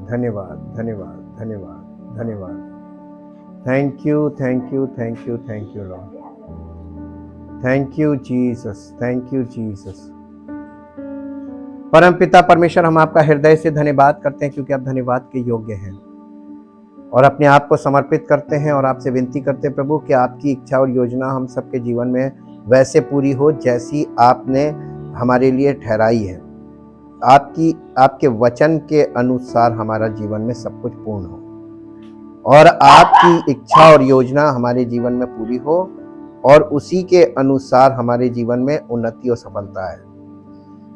धन्यवाद धन्यवाद धन्यवाद धन्यवाद धन्यवाद। Thank you thank you thank you thank you Lord. Thank you Jesus, thank you Jesus. परम पिता परमेश्वर, हम आपका हृदय से धन्यवाद करते हैं क्योंकि आप धन्यवाद के योग्य हैं, और अपने आप को समर्पित करते हैं और आपसे विनती करते हैं प्रभु कि आपकी इच्छा और योजना हम सबके जीवन में वैसे पूरी हो जैसी आपने हमारे लिए ठहराई है। आपके वचन के अनुसार हमारा जीवन में सब कुछ पूर्ण हो और आपकी इच्छा और योजना हमारे जीवन में पूरी हो, और उसी के अनुसार हमारे जीवन में उन्नति और सफलता है।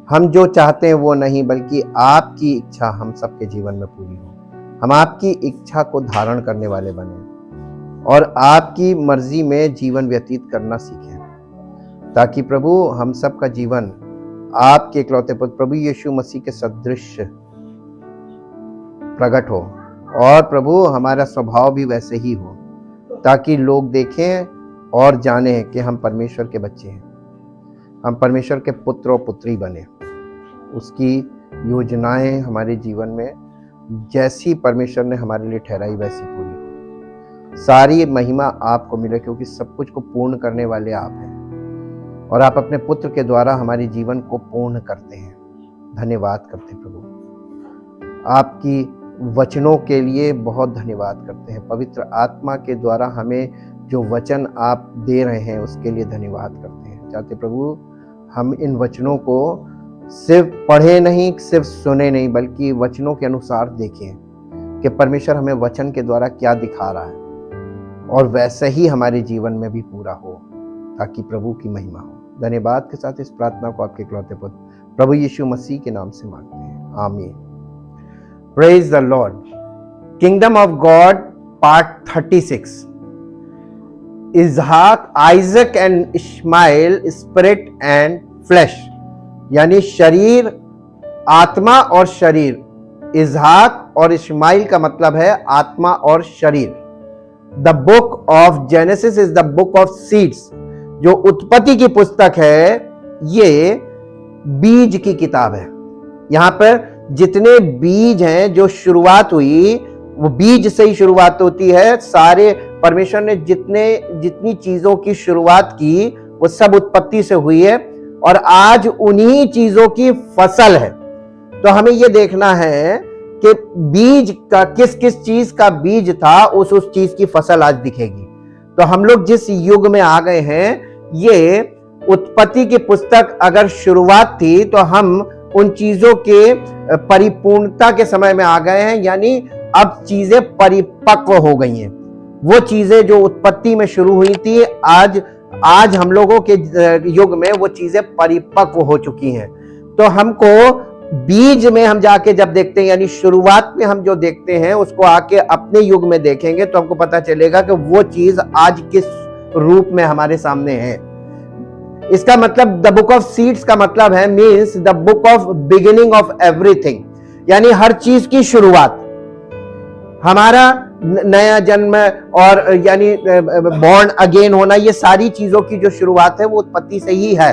हम जो चाहते हैं वो नहीं, बल्कि आपकी इच्छा हम सबके जीवन में पूरी हो। हम आपकी इच्छा को धारण करने वाले बने और आपकी मर्जी में जीवन व्यतीत करना सीखें, ताकि प्रभु हम सबका जीवन आपके इकलौते पुत्र प्रभु यीशु मसीह के सदृश प्रकट हो, और प्रभु हमारा स्वभाव भी वैसे ही हो, ताकि लोग देखें और जाने कि हम परमेश्वर के बच्चे हैं, हम परमेश्वर के पुत्र और पुत्री बने। उसकी योजनाएं हमारे जीवन में जैसी परमेश्वर ने हमारे लिए ठहराई वैसी पूरी हो। सारी महिमा आपको मिले, क्योंकि सब कुछ को पूर्ण करने वाले आप हैं, और आप अपने पुत्र के द्वारा हमारे जीवन को पूर्ण करते हैं। धन्यवाद करते हैं प्रभु, आपकी वचनों के लिए बहुत धन्यवाद करते हैं। पवित्र आत्मा के द्वारा हमें जो वचन आप दे रहे हैं उसके लिए धन्यवाद करते हैं। चाहते प्रभु हम इन वचनों को सिर्फ पढ़े नहीं, सिर्फ सुने नहीं, बल्कि वचनों के अनुसार देखें कि परमेश्वर हमें वचन के द्वारा क्या दिखा रहा है, और वैसे ही हमारे जीवन में भी पूरा हो, ताकि प्रभु की महिमा हो। धन्यवाद के साथ इस प्रार्थना को आपके इकलौते पुत्र प्रभु यीशु मसीह के नाम से मांगते हैं, आमीन। Praise the Lord. Kingdom of God part 36। इजहाक, Isaac and Ishmael, spirit and flesh, यानी शरीर, आत्मा और शरीर। इजहाक और इश्माइल का मतलब है आत्मा और शरीर। The book of genesis is the book of seeds. जो उत्पत्ति की पुस्तक है ये बीज की किताब है। यहां पर जितने बीज हैं, जो शुरुआत हुई वो बीज से ही शुरुआत होती है। सारे परमेश्वर ने जितनी चीजों की शुरुआत की वो सब उत्पत्ति से हुई है, और आज उन्हीं चीजों की फसल है। तो हमें ये देखना है कि बीज का किस किस चीज का बीज था, उस चीज की फसल आज दिखेगी। तो हम लोग जिस युग में आ गए हैं, ये उत्पत्ति की पुस्तक अगर शुरुआत थी तो हम उन चीजों के परिपूर्णता के समय में आ गए हैं, यानी अब चीजें परिपक्व हो गई हैं। वो चीजें जो उत्पत्ति में शुरू हुई थी, आज हम लोगों के युग में वो चीजें परिपक्व हो चुकी हैं। तो हमको बीज में हम जाके जब देखते हैं, यानी शुरुआत में हम जो देखते हैं उसको आके अपने युग में देखेंगे तो हमको पता चलेगा कि वो चीज आज किस रूप में हमारे सामने है। इसका मतलब द बुक ऑफ सीड्स का मतलब है means the book of beginning of everything, यानी हर चीज की शुरुआत। हमारा नया जन्म और यानी बॉर्न अगेन होना, ये सारी चीजों की जो शुरुआत है वो उत्पत्ति से ही है।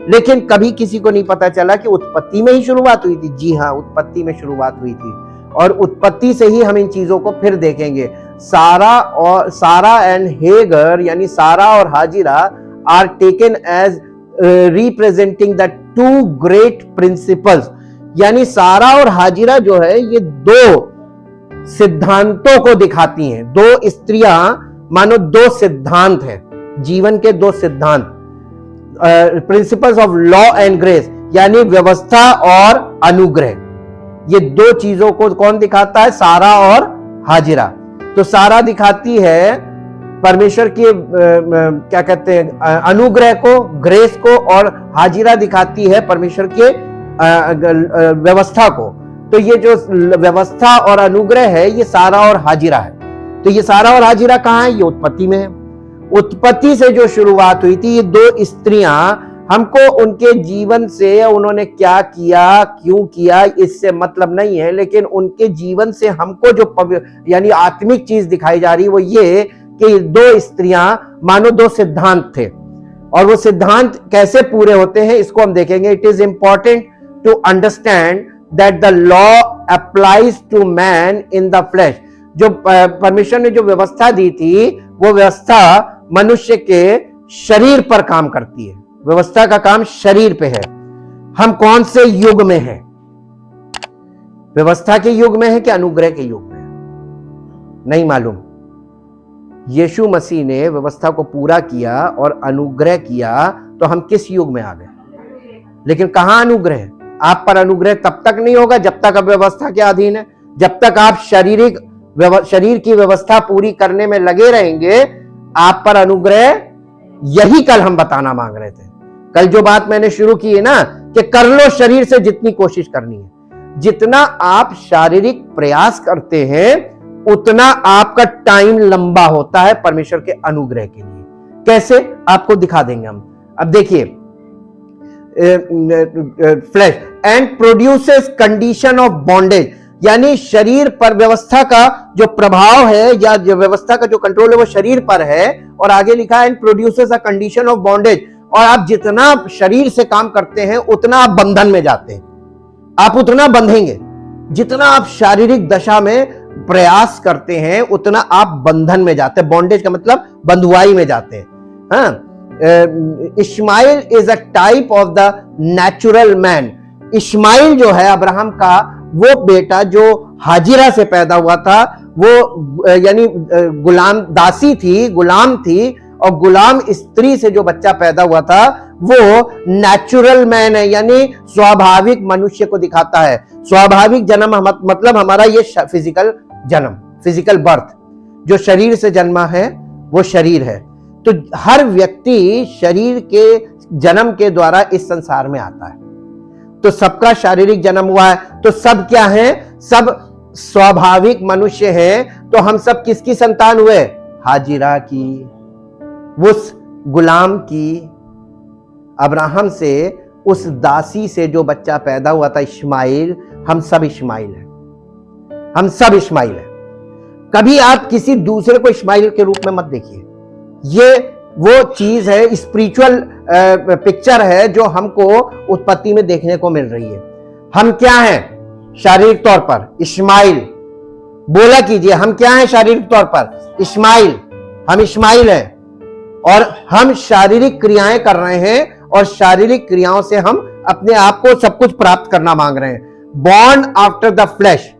लेकिन कभी किसी को नहीं पता चला कि उत्पत्ति में ही शुरुआत हुई थी। जी हाँ, उत्पत्ति में शुरुआत हुई थी, और उत्पत्ति से ही हम इन चीजों को फिर देखेंगे। सारा एंड हेगर, यानी सारा और हाजिरा are taken as representing the two great principles, यानी सारा और हाजिरा जो है ये दो सिद्धांतों को दिखाती हैं। दो स्त्रियां मानो दो सिद्धांत हैं, जीवन के दो सिद्धांत, principles of law and grace, यानी व्यवस्था और अनुग्रह। ये दो चीजों को कौन दिखाता है? सारा और हाजिरा। तो सारा दिखाती है परमेश्वर की क्या कहते हैं, अनुग्रह को, ग्रेस को, और हाजिरा दिखाती है परमेश्वर के व्यवस्था को। तो ये जो व्यवस्था और अनुग्रह है ये सारा और हाजिरा है। तो ये सारा और हाजिरा कहां है? ये उत्पत्ति में है। उत्पत्ति से जो शुरुआत हुई थी, ये दो स्त्रियां, हमको उनके जीवन से उन्होंने क्या किया, क्यों किया, इससे मतलब नहीं है, लेकिन उनके जीवन से हमको जो यानी आत्मिक चीज दिखाई जा रही है वो ये कि दो स्त्रियां मानो दो सिद्धांत थे, और वो सिद्धांत कैसे पूरे होते हैं इसको हम देखेंगे। It is important to understand that the law applies to man in the flesh. जो परमेश्वर ने जो व्यवस्था दी थी वो व्यवस्था मनुष्य के शरीर पर काम करती है। व्यवस्था का काम शरीर पे है। हम कौन से युग में हैं? व्यवस्था के युग में है कि अनुग्रह के युग में है? नहीं मालूम। यीशु मसीह ने व्यवस्था को पूरा किया और अनुग्रह किया, तो हम किस युग में आ गए? लेकिन कहां अनुग्रह? आप पर अनुग्रह तब तक नहीं होगा जब तक आप व्यवस्था के अधीन है। जब तक आप शरीर की व्यवस्था पूरी करने में लगे रहेंगे, आप पर अनुग्रह, यही कल हम बताना मांग रहे थे। कल जो बात मैंने शुरू की है ना, कि कर लो शरीर से जितनी कोशिश करनी है। जितना आप शारीरिक प्रयास करते हैं उतना आपका टाइम लंबा होता है परमेश्वर के अनुग्रह के लिए। कैसे? आपको दिखा देंगे हम। अब देखिए, flash and produces condition of bondage, यानी शरीर पर व्यवस्था का जो प्रभाव है या जो व्यवस्था का जो कंट्रोल है वो शरीर पर है। और आगे लिखा है and produces a condition of bondage, और आप जितना शरीर से काम करते हैं उतना आप बंधन में जाते हैं। आप उतना बंधेंगे। जितना आप शारीरिक दशा में प्रयास करते हैं उतना आप बंधन में जाते हैं। बॉन्डेज का मतलब बंधुआई में जाते हैं। हाँ, Ishmael is a type of the natural man. Ishmael जो है अब्राहम का वो बेटा जो हाजिरा से पैदा हुआ था, वो यानी गुलाम दासी थी, गुलाम थी, और गुलाम स्त्री से जो बच्चा पैदा हुआ था वो नेचुरल मैन है, यानी स्वाभाविक मनुष्य को दिखाता है। स्वाभाविक जन्म मतलब हमारा ये फिजिकल जन्म, फिजिकल बर्थ, जो शरीर से जन्मा है वो शरीर है। तो हर व्यक्ति शरीर के जन्म के द्वारा इस संसार में आता है। तो सबका शारीरिक जन्म हुआ है। तो सब क्या है? सब स्वाभाविक मनुष्य हैं। तो हम सब किसकी संतान हुए? हाजिरा की, उस गुलाम की, अब्राहम से, उस दासी से जो बच्चा पैदा हुआ था इश्माइल। हम सब इश्माइल हैं। हम सब इश्माइल हैं। कभी आप किसी दूसरे को इश्माइल के रूप में मत देखिए। ये वो चीज है, स्पिरिचुअल पिक्चर है जो हमको उत्पत्ति में देखने को मिल रही है। हम क्या हैं शारीरिक तौर पर? इश्माइल। बोला कीजिए, हम क्या हैं शारीरिक तौर पर? इश्माइल। हम इश्माइल हैं और हम शारीरिक क्रियाएं कर रहे हैं और शारीरिक क्रियाओं से हम अपने आप को सब कुछ प्राप्त करना मांग रहे हैं। बॉर्न आफ्टर द फ्लैश,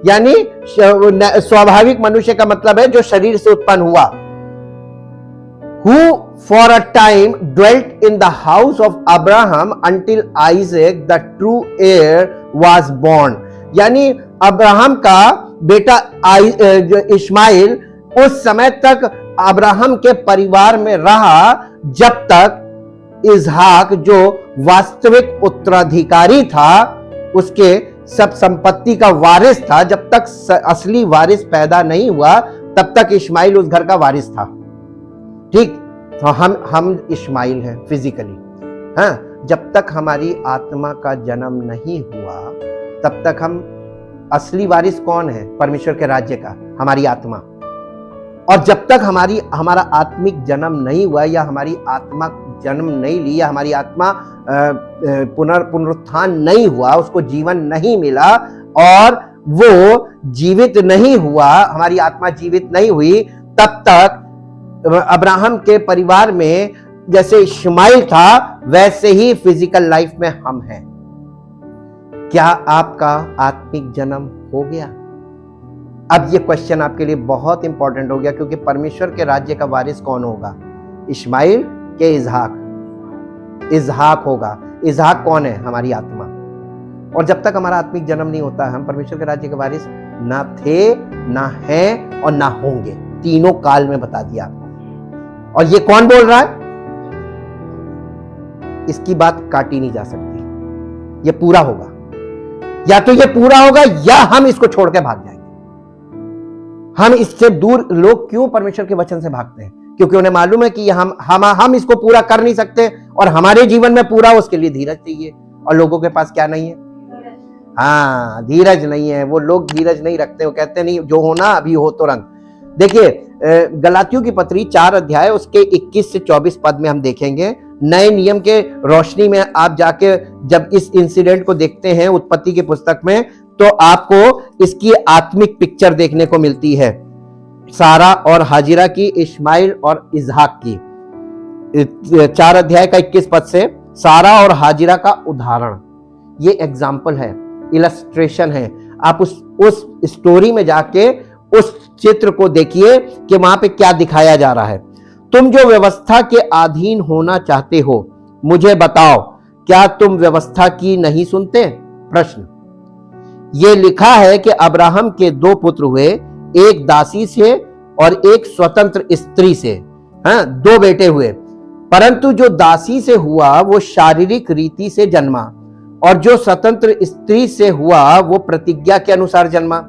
यानी स्वाभाविक मनुष्य का मतलब है जो शरीर से उत्पन्न हुआ। Who for a time dwelt in the house of Abraham until Isaac the true heir was born, यानी अब्राहम का बेटा इश्माइल उस समय तक अब्राहम के परिवार में रहा जब तक इजहाक जो वास्तविक उत्तराधिकारी था, उसके सब संपत्ति का वारिस था, जब तक असली वारिस पैदा नहीं हुआ तब तक इश्माइल उस घर का वारिस था। ठीक, तो हम इश्माइल हैं फिजिकली। हाँ, जब तक हमारी आत्मा का जन्म नहीं हुआ तब तक हम, असली वारिस कौन है परमेश्वर के राज्य का? हमारी आत्मा। और जब तक हमारा आत्मिक जन्म नहीं हुआ या हमारी आत्मा जन्म नहीं ली या हमारी आत्मा पुनरुत्थान नहीं हुआ, उसको जीवन नहीं मिला और वो जीवित नहीं हुआ, हमारी आत्मा जीवित नहीं हुई, तब तक अब्राहम के परिवार में जैसे इश्माइल था वैसे ही फिजिकल लाइफ में हम हैं। क्या आपका आत्मिक जन्म हो गया? अब ये क्वेश्चन आपके लिए बहुत इंपॉर्टेंट हो गया, क्योंकि परमेश्वर के राज्य का वारिस कौन होगा? इश्माइल के इजहाक? इजहाक होगा। इजहाक कौन है? हमारी आत्मा। और जब तक हमारा आत्मिक जन्म नहीं होता हम परमेश्वर के राज्य के वारिस ना थे, ना हैं और ना होंगे। तीनों काल में बता दिया आपको। और ये कौन बोल रहा है? इसकी बात काटी नहीं जा सकती। ये पूरा होगा, या तो ये पूरा होगा या हम इसको छोड़ के भाग जाएंगे। हम इससे दूर, लोग क्यों परमेश्वर के वचन से भागते हैं? क्योंकि उन्हें मालूम है कि हम इसको पूरा कर नहीं सकते और हमारे जीवन में पूरा उसके लिए धीरज चाहिए। और लोगों के पास क्या नहीं है? हाँ, धीरज नहीं है। वो लोग धीरज नहीं रखते। वो कहते नहीं जो होना अभी हो तुरंत। देखिए, गलातियों की पत्री 4 अध्याय उसके 21 से 24 पद में हम देखेंगे। नए नियम के रोशनी में आप जाके जब इस इंसिडेंट को देखते हैं उत्पत्ति की पुस्तक में, तो आपको इसकी आत्मिक पिक्चर देखने को मिलती है। सारा और हाजिरा की, इस्माइल और इसहाक की। 4 अध्याय का 21 पद से सारा और हाजिरा का उदाहरण, ये एग्जाम्पल है, इलस्ट्रेशन है। आप उस स्टोरी में जाके उस चित्र को देखिए कि वहां पे क्या दिखाया जा रहा है। तुम जो व्यवस्था के अधीन होना चाहते हो, मुझे बताओ, क्या तुम व्यवस्था की नहीं सुनते? प्रश्न। ये लिखा है कि अब्राहम के 2 पुत्र हुए, एक दासी से और एक स्वतंत्र स्त्री से। 2 बेटे हुए, परंतु जो दासी से हुआ वो शारीरिक रीति से जन्मा, और जो स्वतंत्र स्त्री से हुआ वो प्रतिज्ञा के अनुसार जन्मा।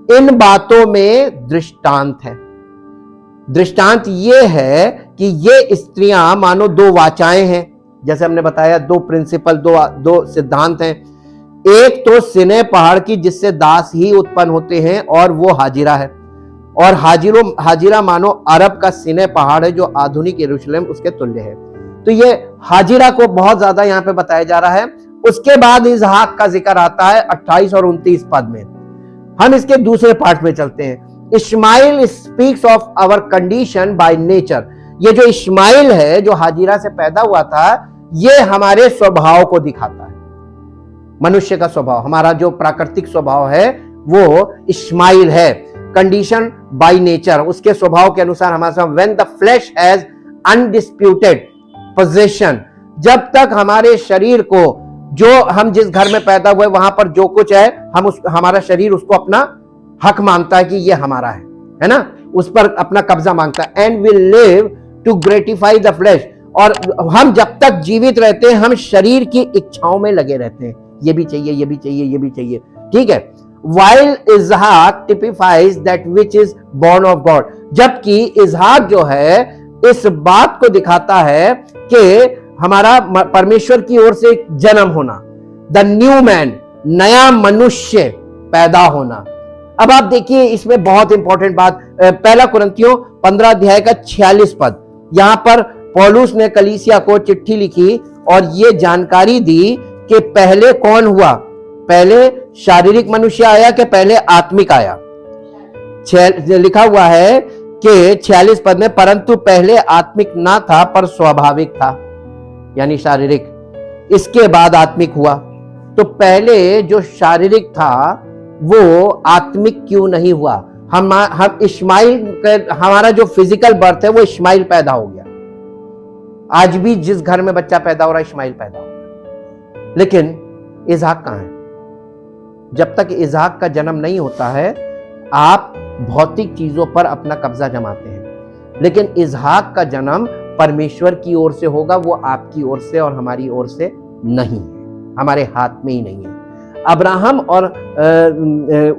इन बातों में दृष्टांत है। दृष्टांत ये है कि ये स्त्रियां मानो 2 वाचाएं हैं, जैसे हमने बताया 2 प्रिंसिपल, 2 सिद्धांत हैं। एक तो सिने पहाड़ की, जिससे दास ही उत्पन्न होते हैं, और वो हाजिरा है। और हाजिरा मानो अरब का सिने पहाड़ है, जो आधुनिक यरूशलेम उसके तुल्य है। तो ये हाजिरा को बहुत ज्यादा यहाँ पे बताया जा रहा है। उसके बाद इसहाक का जिक्र आता है 28 और 29 पद में। हम इसके दूसरे पार्ट में चलते हैं। Ishmael speaks of our condition by nature. ये जो इस्माइल है, जो हाजिरा से पैदा हुआ था, ये हमारे स्वभाव को दिखाता है। मनुष्य का स्वभाव, हमारा जो प्राकृतिक स्वभाव है वो इस्माइल है। कंडीशन बाय नेचर, उसके स्वभाव के अनुसार हमारे साथ। When the flash has undisputed possession, जब तक हमारे शरीर को, जो हम जिस घर में पैदा हुए वहां पर जो कुछ है, हमारा शरीर उसको अपना हक मानता है कि ये हमारा है ना, उस पर अपना कब्जा मांगता है। And will live to gratify the flesh, और हम जब तक जीवित रहते हैं हम शरीर की इच्छाओं में लगे रहते हैं, ये भी चाहिए, ये भी चाहिए, ये भी चाहिए, ठीक है। While Ishaq typifies that which is born of God, जबकि इसहाक जो है इस बात को दिखाता है कि हमारा परमेश्वर की ओर से एक जन्म होना, द न्यू मैन, नया मनुष्य पैदा होना। अब आप देखिए इसमें बहुत इंपॉर्टेंट बात, 1 कुरिन्थियों 15 अध्याय का 46 पद। यहां पर पौलुस ने कलीसिया को चिट्ठी लिखी और ये जानकारी दी कि पहले कौन हुआ, पहले शारीरिक मनुष्य आया कि पहले आत्मिक आया। लिखा हुआ है कि 46 पद में, परंतु पहले आत्मिक ना था पर स्वाभाविक था, यानी शारीरिक, इसके बाद आत्मिक हुआ। तो पहले जो शारीरिक था वो आत्मिक क्यों नहीं हुआ? हम इस्माइल, हमारा जो फिजिकल बर्थ है वो इस्माइल पैदा हो गया। आज भी जिस घर में बच्चा पैदा हो रहा है इस्माइल पैदा हो रहा है, लेकिन इसहाक कहां है? जब तक इसहाक का जन्म नहीं होता है आप भौतिक चीजों पर अपना कब्जा जमाते हैं, लेकिन इसहाक का जन्म परमेश्वर की ओर से होगा, वो आपकी ओर से और हमारी ओर से नहीं है, हमारे हाथ में ही नहीं है। अब्राहम और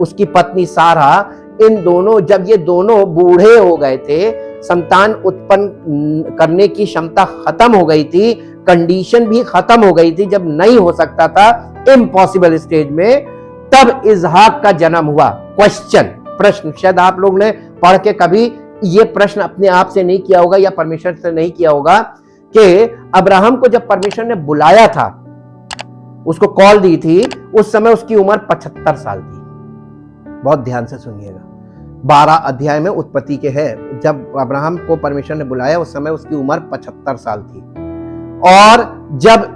उसकी पत्नी सारा, इन दोनों, जब ये दोनों बूढ़े हो गए थे, संतान उत्पन्न करने की क्षमता खत्म हो गई थी, कंडीशन भी खत्म हो गई थी, जब नहीं हो सकता था, इम्पॉसिबल स्टेज में, तब इसहाक का जन्म हुआ। क्वेश्चन, प्रश्न, शायद आप लोग ने पढ़ के कभी ये प्रश्न अपने आप से नहीं किया होगा या परमेश्वर से नहीं किया होगा कि अब्राहम को जब परमेश्वर ने बुलाया था, उसको कॉल दी थी, उस समय उसकी उम्र 75 साल थी। बहुत ध्यान से सुनिएगा, 12 अध्याय में उत्पत्ति के है, जब अब्राहम को परमेश्वर ने बुलाया उस समय उसकी उम्र 75 साल थी। और जब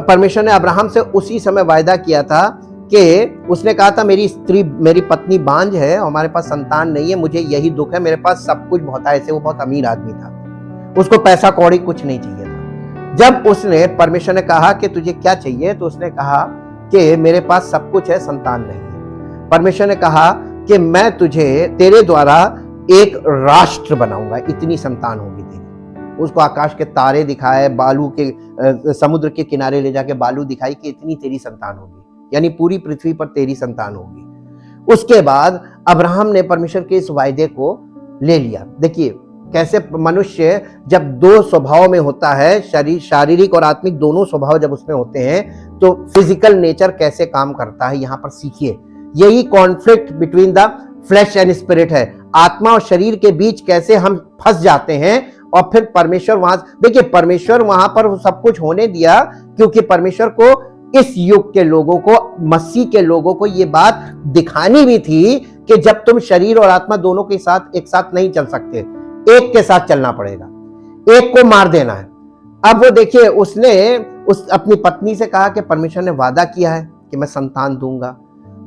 परमेश्वर ने अब्राहम से उसी समय वायदा किया था कि उसने कहा था मेरी पत्नी बांझ है, हमारे पास संतान नहीं है, मुझे यही दुख है, मेरे पास सब कुछ बहुत है। ऐसे वो बहुत अमीर आदमी था, उसको पैसा कौड़ी कुछ नहीं चाहिए था। जब उसने, परमेश्वर ने कहा कि तुझे क्या चाहिए, तो उसने कहा कि मेरे पास सब कुछ है, संतान नहीं है। परमेश्वर ने कहा कि मैं तेरे द्वारा एक राष्ट्र बनाऊंगा, इतनी संतान होगी तेरी। उसको आकाश के तारे दिखाए, बालू के, समुद्र के किनारे ले जाके बालू दिखाई कि इतनी तेरी संतान होगी, यानी पूरी पृथ्वी पर तेरी संतान होगी। उसके बाद अब्राहम ने परमेश्वर के इस वायदे को ले लिया। देखिए कैसे मनुष्य जब 2 स्वभाव में होता है, शारीरिक और आत्मिक दोनों स्वभाव जब उसमें होते हैं, तो फिजिकल नेचर कैसे काम करता है, यहां पर सीखिए। यही conflict between the flesh and spirit है। आत्मा और शरीर के बीच कैसे हम फंस जाते हैं, और फिर परमेश्वर वहां, देखिए परमेश्वर वहां पर सब कुछ होने दिया क्योंकि परमेश्वर को इस युग के लोगों को, मसीह के लोगों को ये बात दिखानी भी थी कि जब तुम शरीर और आत्मा दोनों के साथ एक साथ नहीं चल सकते, एक के साथ चलना पड़ेगा, एक को मार देना है। अब वो देखिए, उसने अपनी पत्नी से कहा कि परमेश्वर ने वादा किया है कि मैं संतान दूंगा।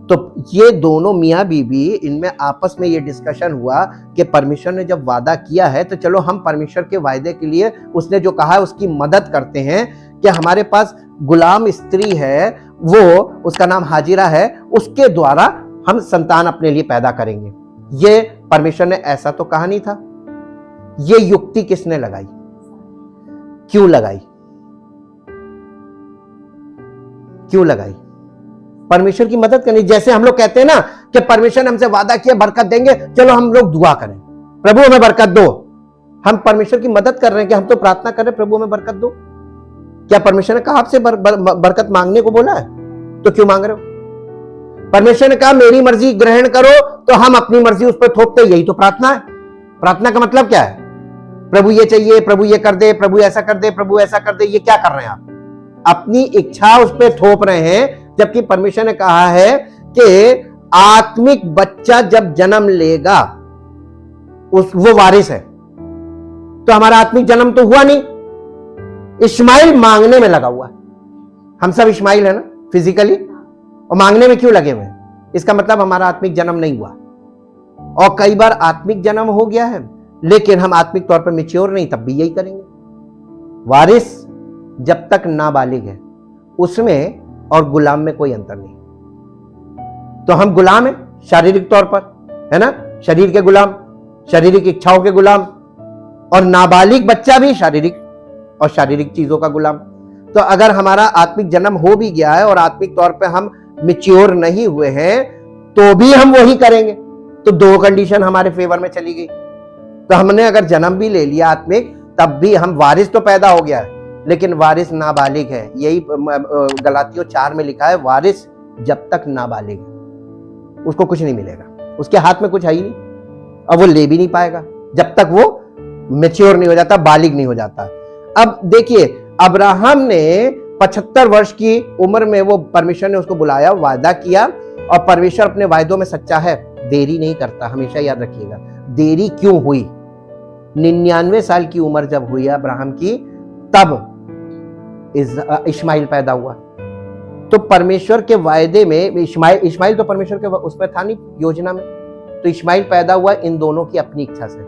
तो ये दोनों मियाँ बीबी, इनमें आपस में ये डिस्कशन हुआ कि परमेश्वर ने जब वादा किया है तो चलो हम परमेश्वर के वायदे के लिए उसने जो कहा है उसकी मदद करते हैं कि हमारे पास गुलाम स्त्री है, वो उसका नाम हाजिरा है, उसके द्वारा हम संतान अपने लिए पैदा करेंगे। ये परमेश्वर ने ऐसा तो कहा नहीं था। ये युक्ति किसने लगाई, क्यों लगाई, क्यों लगाई? परमेश्वर की मदद करनी। जैसे हम लोग कहते हैं ना कि परमेश्वर ने हमसे वादा किया बरकत देंगे, चलो हम लोग दुआ करें, प्रभु हमें बरकत दो। हम परमेश्वर की मदद कर रहे हैं कि हम तो प्रार्थना कर रहे हैं, प्रभु हमें बरकत दो। क्या परमेश्वर ने कहा आपसे बरकत मांगने को बोला है? तो क्यों मांग रहे हो? परमेश्वर ने कहा मेरी मर्जी ग्रहण करो, तो हम अपनी मर्जी उस पर थोपते, यही तो प्रार्थना है। प्रार्थना का मतलब क्या है? प्रभु ये चाहिए, प्रभु ये कर दे, प्रभु ऐसा कर दे, प्रभु ऐसा कर दे। ये क्या कर रहे हैं आप? अपनी इच्छा उस पर थोप रहे हैं, जबकि परमेश्वर ने कहा है कि आत्मिक बच्चा जब जन्म लेगा वो वारिस है। तो हमारा आत्मिक जन्म तो हुआ नहीं, इस्माइल मांगने में लगा हुआ है। हम सब इस्माइल है ना फिजिकली, और मांगने में क्यों लगे हुए? इसका मतलब हमारा आत्मिक जन्म नहीं हुआ। और कई बार आत्मिक जन्म हो गया है लेकिन हम आत्मिक तौर पर मैच्योर नहीं, तब भी यही करेंगे। वारिस जब तक नाबालिग है उसमें और गुलाम में कोई अंतर नहीं। तो हम गुलाम हैं शारीरिक तौर पर, है ना, शरीर के गुलाम, शारीरिक इच्छाओं के गुलाम, और नाबालिग बच्चा भी शारीरिक और शारीरिक चीजों का गुलाम। तो अगर हमारा आत्मिक जन्म हो भी गया है और आत्मिक तौर पे हम मैच्योर नहीं हुए हैं तो भी हम वही करेंगे। तो दो कंडीशन हमारे फेवर में चली गई। तो हमने अगर जन्म भी ले लिया आत्मिक, तब भी हम, वारिस तो पैदा हो गया है लेकिन वारिस नाबालिग है। यही गलातियों 4 में लिखा है, वारिस जब तक नाबालिग है उसको कुछ नहीं मिलेगा, उसके हाथ में कुछ है ही नहीं, और वो ले भी नहीं पाएगा जब तक वो मैच्योर नहीं हो जाता, बालिग नहीं हो जाता। अब देखिए, अब्राहम ने 75 वर्ष की उम्र में वो परमेश्वर ने उसको बुलाया, वादा किया, और परमेश्वर अपने वायदों में सच्चा है, देरी नहीं करता, हमेशा याद रखिएगा। देरी क्यों हुई? 99 साल की उम्र जब हुई अब्राहम की, तब इस्माइल पैदा हुआ। तो परमेश्वर के वायदे में इस्माइल तो परमेश्वर के उसमें था नहीं, योजना में, तो इस्माइल पैदा हुआ इन दोनों की अपनी इच्छा से।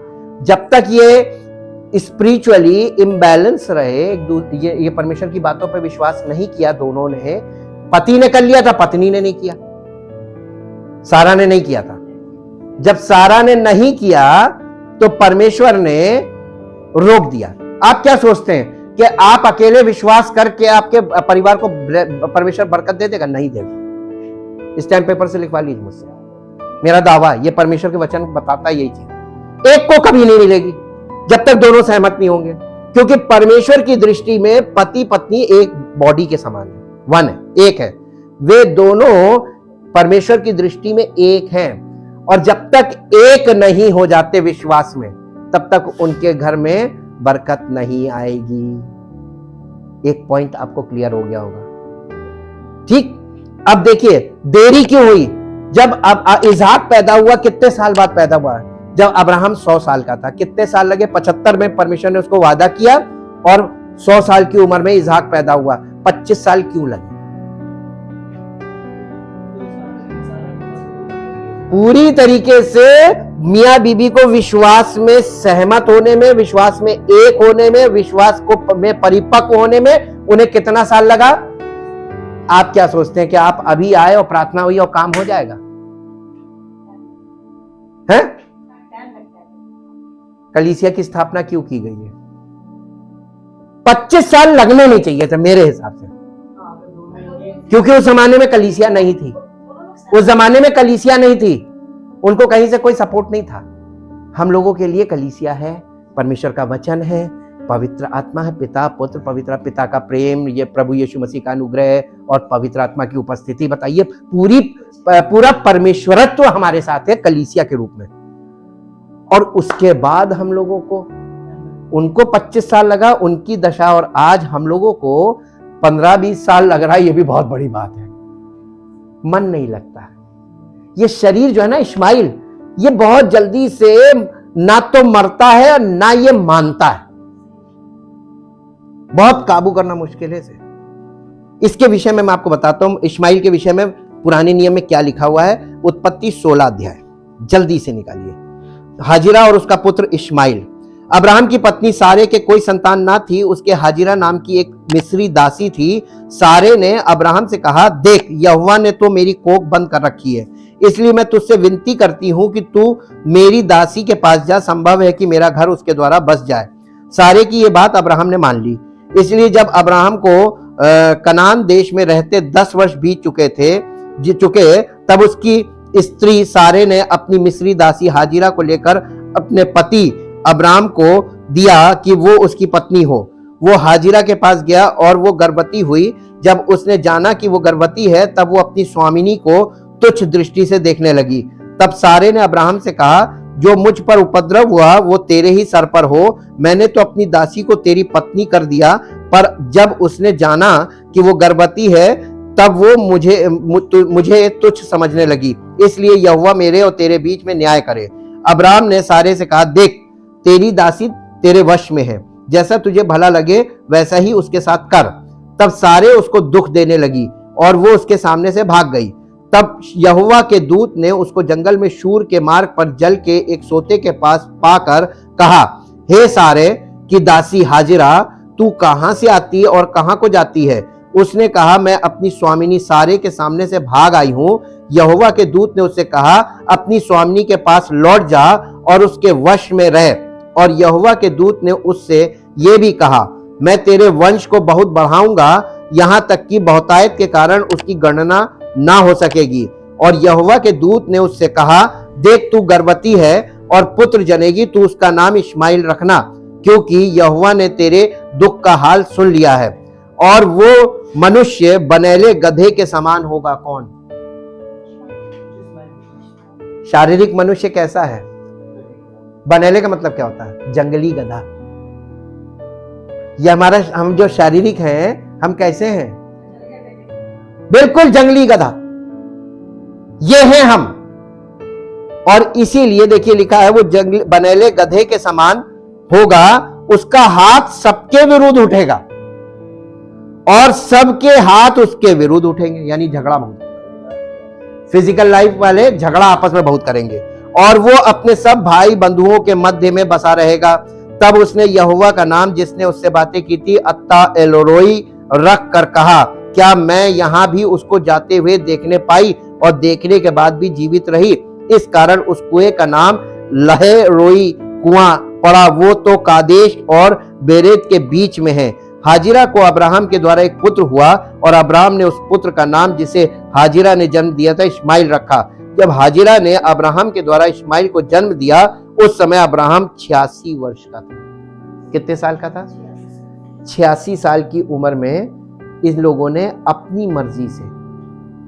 जब तक ये स्पिरिचुअली इम्बैलेंस रहे, ये परमेश्वर की बातों पर विश्वास नहीं किया दोनों ने, पति ने कर लिया था, पत्नी ने नहीं किया, सारा ने नहीं किया था। जब सारा ने नहीं किया तो परमेश्वर ने रोक दिया। आप क्या सोचते हैं कि आप अकेले विश्वास करके आपके परिवार को परमेश्वर बरकत दे देगा? नहीं देगा। स्टैम्प पेपर से लिखवा लीजिए मुझसे, मेरा दावा, ये परमेश्वर के वचन बताता है यही चीज। एक को कभी नहीं मिलेगी जब तक दोनों सहमत नहीं होंगे, क्योंकि परमेश्वर की दृष्टि में पति पत्नी एक बॉडी के समान है, वन है, एक है। वे दोनों परमेश्वर की दृष्टि में एक हैं, और जब तक एक नहीं हो जाते विश्वास में, तब तक उनके घर में बरकत नहीं आएगी। एक पॉइंट आपको क्लियर हो गया होगा, ठीक? अब देखिए देरी क्यों हुई? जब अब इसहाक पैदा हुआ, कितने साल बाद पैदा हुआ? जब अब्राहम 100 साल का था। कितने साल लगे? 75 में परमेश्वर ने उसको वादा किया, और 100 साल की उम्र में इसहाक पैदा हुआ। 25 साल क्यों लगे? पूरी तरीके से मियां बीबी को विश्वास में सहमत होने में, विश्वास में एक होने में, विश्वास को में परिपक्व होने में उन्हें कितना साल लगा? आप क्या सोचते हैं कि आप अभी आए और प्रार्थना हुई और काम हो जाएगा? है? कलीसिया की स्थापना क्यों की गई है? 25 साल लगने नहीं चाहिए थे मेरे हिसाब से, क्योंकि उस जमाने में कलीसिया नहीं थी। उस जमाने में कलीसिया नहीं थी, उनको कहीं से कोई सपोर्ट नहीं था। हम लोगों के लिए कलीसिया है, परमेश्वर का वचन है, पवित्र आत्मा है, पिता पुत्र पवित्र, पिता का प्रेम, ये प्रभु यीशु मसीह का अनुग्रह और पवित्र आत्मा की उपस्थिति। बताइए, पूरा परमेश्वरत्व हमारे साथ है कलीसिया के रूप में। और उसके बाद हम लोगों को, उनको 25 साल लगा उनकी दशा, और आज हम लोगों को 15-20 साल लग रहा है। ये भी बहुत बड़ी बात है। मन नहीं लगता है। ये शरीर जो है ना इस्माइल, ये बहुत जल्दी से ना तो मरता है ना ये मानता है। बहुत काबू करना मुश्किल है इसे। इसके विषय में मैं आपको बताता हूं, इस्माइल के विषय में पुराने नियम में क्या लिखा हुआ है। उत्पत्ति 16 अध्याय जल्दी से निकालिए। हाजिरा और उसका पुत्र इस्माइल। अब्राहम की पत्नी सारे के कोई संतान ना थी, उसके हाजिरा नाम की एक मिस्री दासी थी। सारे ने अब्राहम से कहा, देख यहोवा ने तो मेरी कोख बंद कर रखी है, इसलिए मैं तुझसे विनती करती हूं कि तू मेरी दासी के पास जा, संभव है कि मेरा घर उसके द्वारा बस जाए। सारे की ये बात अब्राहम ने मान ली। इसलिए जब अब्राहम को कनान देश में रहते 10 वर्ष बीत चुके तब उसकी स्त्री सारे ने अपनी मिस्री दासी हाजिरा को लेकर अपने पति अब्राम को दिया कि वो उसकी पत्नी हो। वो हाजिरा के पास गया और वो गर्भवती हुई। जब उसने जाना कि वो गर्भवती है तब वो अपनी स्वामिनी को तुच्छ दृष्टि से देखने लगी। तब सारे ने अब्राहम से कहा, जो मुझ पर उपद्रव हुआ वो तेरे ही सर पर हो। मैंने तो अपनी दासी को तेरी पत्नी कर दिया, पर जब उसने जाना कि वो गर्भवती है तब वो मुझे तुच्छ समझने लगी। इसलिए यहोवा मेरे और तेरे बीच में न्याय करे। अब्राहम ने सारे से कहा, देख तेरी दासी तेरे वश में है, जैसा तुझे भला लगे वैसा ही उसके साथ कर। तब सारे उसको दुख देने लगी और वो उसके सामने से भाग गई। तब यहोवा के दूत ने उसको जंगल में शूर के मार्ग पर जल के एक सोते के पास पाकर कहा, हे सारे की दासी हाजिरा, तू कहां से आती और कहां को जाती है? उसने कहा, मैं अपनी स्वामिनी सारे के सामने से भाग आई हूं। यहोवा के दूत ने उससे कहा, अपनी स्वामिनी के पास लौट जा और उसके वश में रह। और यहोवा के दूत ने उससे ये भी कहा, मैं तेरे वंश को बहुत बढ़ाऊंगा, यहां तक कि बहुतायत के कारण उसकी गणना ना हो सकेगी। और यहोवा के दूत ने उससे कहा, देख तू गर्भवती है और पुत्र जनेगी, तू उसका नाम इश्माएल रखना, क्योंकि यहोवा ने तेरे दुख का हाल सुन लिया है। और वो मनुष्य बनेले गधे के समान होगा। कौन? शारीरिक मनुष्य कैसा है? बनेले का मतलब क्या होता है? जंगली गधा। ये हम जो शारीरिक हैं, हम कैसे हैं? बिल्कुल जंगली गधा, ये हैं हम। और इसीलिए देखिए लिखा है, वो बनेले गधे के समान होगा, उसका हाथ सबके विरुद्ध उठेगा और सबके हाथ उसके विरुद्ध उठेंगे। यानी झगड़ा बहुत, फिजिकल लाइफ वाले झगड़ा आपस में बहुत करेंगे। और वो अपने सब भाई बंधुओं के मध्य में बसा रहेगा। तब उसने यहोवा का नाम जिसने उससे बातें की थी अत्ता एलोरोई रख कर कहा, क्या मैं यहां भी उसको जाते हुए देखने पाई और देखने के बाद भी जीवित रही? इस कारण उस कुएं का नाम लहे रोई कुआं पड़ा। वो तो कादेश और बेरेत के बीच में है। हाजिरा को अब्राहम के द्वारा एक पुत्र हुआ और अब्राहम ने उस पुत्र का नाम जिसे हाजिरा ने जन्म दिया था इश्माएल रखा। जब हाजिरा ने अब्राहम के द्वारा इश्माएल को जन्म दिया उस समय अब्राहम 86 वर्ष का था। कितने साल का था? 86 साल की उम्र में इन लोगों ने अपनी मर्जी से,